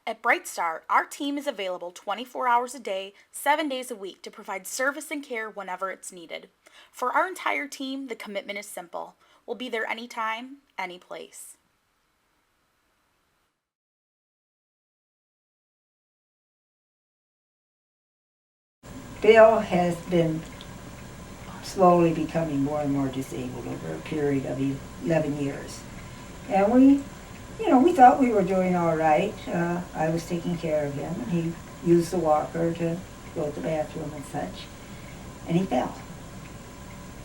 At BrightStar, our team is available 24 hours a day, 7 days a week to provide service and care whenever it's needed. For our entire team, the commitment is simple. We'll be there anytime, any place. Bill has been slowly becoming more and more disabled over a period of 11 years. And we thought we were doing all right. I was taking care of him. He used the walker to go to the bathroom and such. And he fell.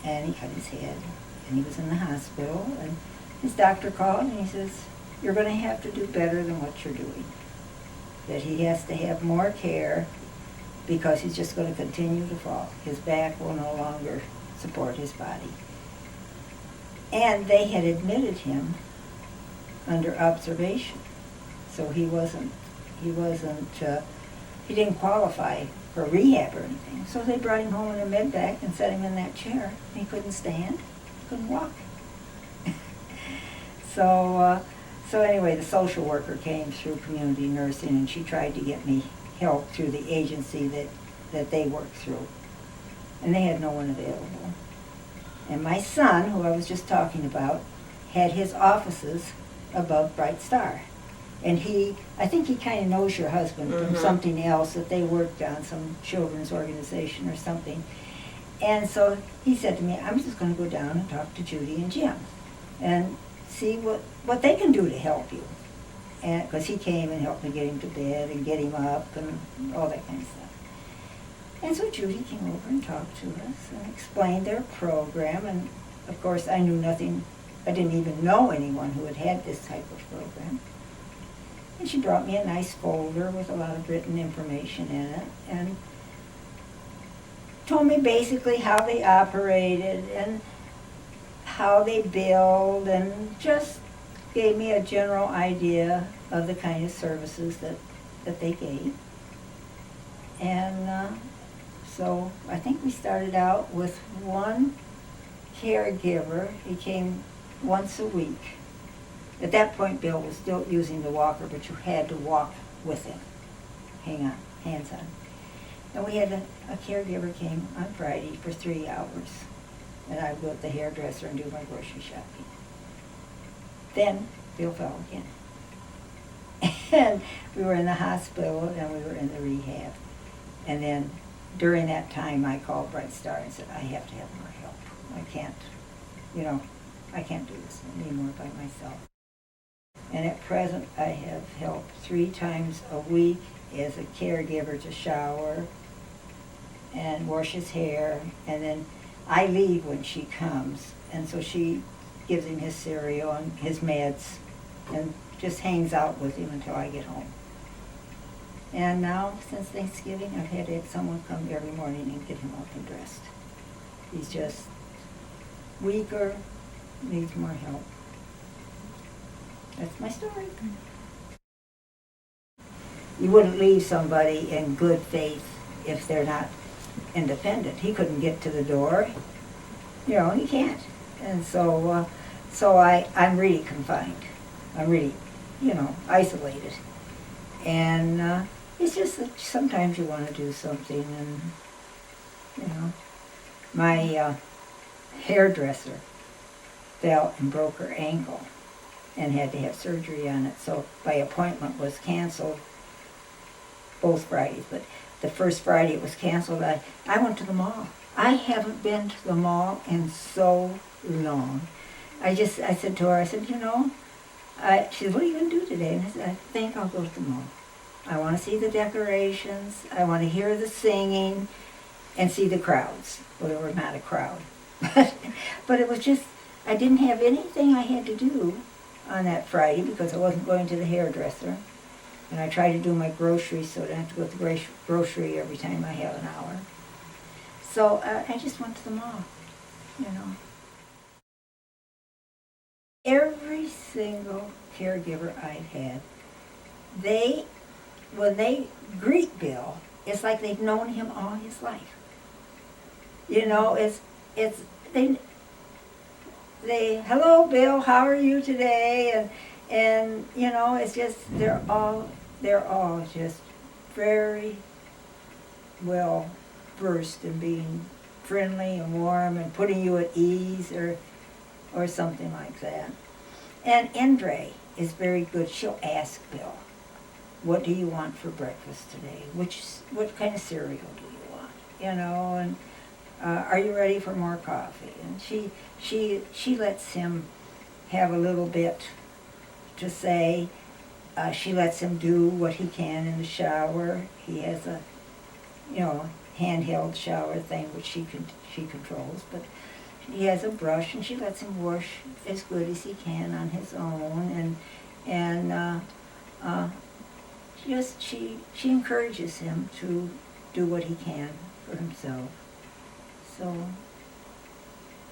And he cut his head. And he was in the hospital. And his doctor called and he says, "You're going to have to do better than what you're doing. That he has to have more care because he's just going to continue to fall. His back will no longer support his body." And they had admitted him under observation. So he didn't qualify for rehab or anything. So they brought him home in a med vac and set him in that chair. He couldn't stand, couldn't walk. So anyway, the social worker came through community nursing and she tried to get me help through the agency that they worked through. And they had no one available. And my son, who I was just talking about, had his offices above BrightStar. And I think he kind of knows your husband from something else that they worked on, some children's organization or something. And so he said to me, "I'm just going to go down and talk to Judy and Jim and see what they can do to help you." And because he came and helped me get him to bed and get him up and all that kind of stuff. And so Judy came over and talked to us and explained their program. And of course I knew nothing. I didn't even know anyone who had this type of program. And she brought me a nice folder with a lot of written information in it and told me basically how they operated and how they billed and just gave me a general idea of the kind of services that they gave. And so I think we started out with one caregiver. He came once a week. At that point, Bill was still using the walker, but you had to walk with him. Hang on, hands on. And we had a caregiver came on Friday for 3 hours. And I would go to the hairdresser and do my grocery shopping. Then Bill fell again. And we were in the hospital and we were in the rehab. And then during that time I called BrightStar and said, "I have to have more help. I can't do this anymore by myself." And at present I have help 3 times a week as a caregiver to shower and wash his hair. And then I leave when she comes. And so she gives him his cereal and his meds and just hangs out with him until I get home. And now, since Thanksgiving, I've had to have someone come every morning and get him up and dressed. He's just weaker, needs more help. That's my story. You wouldn't leave somebody in good faith if they're not independent. He couldn't get to the door. He can't. And so I'm really confined. I'm really, isolated. And it's just that sometimes you want to do something and, my hairdresser fell and broke her ankle and had to have surgery on it. So my appointment was canceled both Fridays, but the first Friday it was canceled. I went to the mall. I haven't been to the mall in so long. I said to her, she said, "What are you going to do today?" And I said, "I think I'll go to the mall. I want to see the decorations. I want to hear the singing and see the crowds." Well, there were not a crowd. But it was just, I didn't have anything I had to do on that Friday because I wasn't going to the hairdresser. And I tried to do my groceries so I don't have to go to the grocery every time I have an hour. So I just went to the mall, Every single caregiver I've had, when they greet Bill, it's like they've known him all his life. They "Hello, Bill, how are you today?" And it's just, they're all they're all just very well versed in being friendly and warm and putting you at ease or something like that. And Andre is very good. She'll ask Bill, what do you want for breakfast today? What kind of cereal do you want? You know, and are you ready for more coffee? And she lets him have a little bit to say. She lets him do what he can in the shower. He has a, handheld shower thing which she controls, but he has a brush and she lets him wash as good as he can on his own, and she encourages him to do what he can for himself. So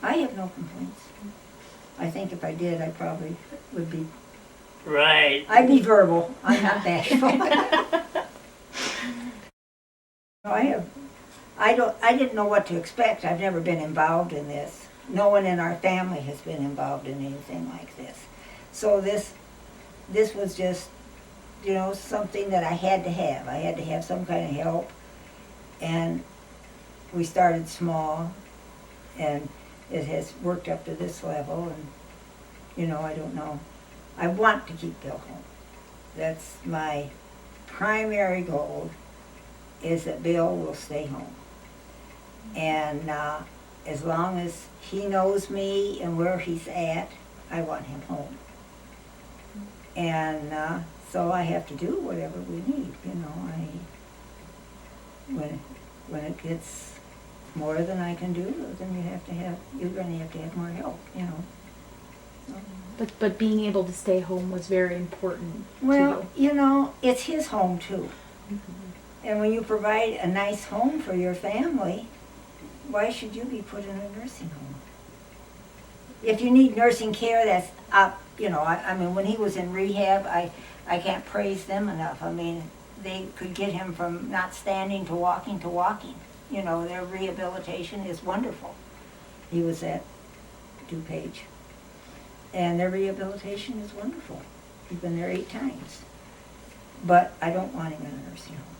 I have no complaints. I think if I did, I probably would be. Right. I'd be verbal. I'm not bashful. I didn't know what to expect. I've never been involved in this. No one in our family has been involved in anything like this. So this was just, something that I had to have. I had to have some kind of help. And we started small, and it has worked up to this level, and, I don't know. I want to keep Bill home. That's my primary goal, is that Bill will stay home. And as long as he knows me and where he's at, I want him home. And so I have to do whatever we need, when it gets more than I can do, then you're going to have to have more help, So. But being able to stay home was very important Well, to you. It's his home too. Mm-hmm. And when you provide a nice home for your family, why should you be put in a nursing home? If you need nursing care, that's up, I mean, when he was in rehab, I can't praise them enough. I mean, they could get him from not standing to walking to walking. Their rehabilitation is wonderful. He was at DuPage. And their rehabilitation is wonderful. He's been there 8 times. But I don't want him in a nursing home.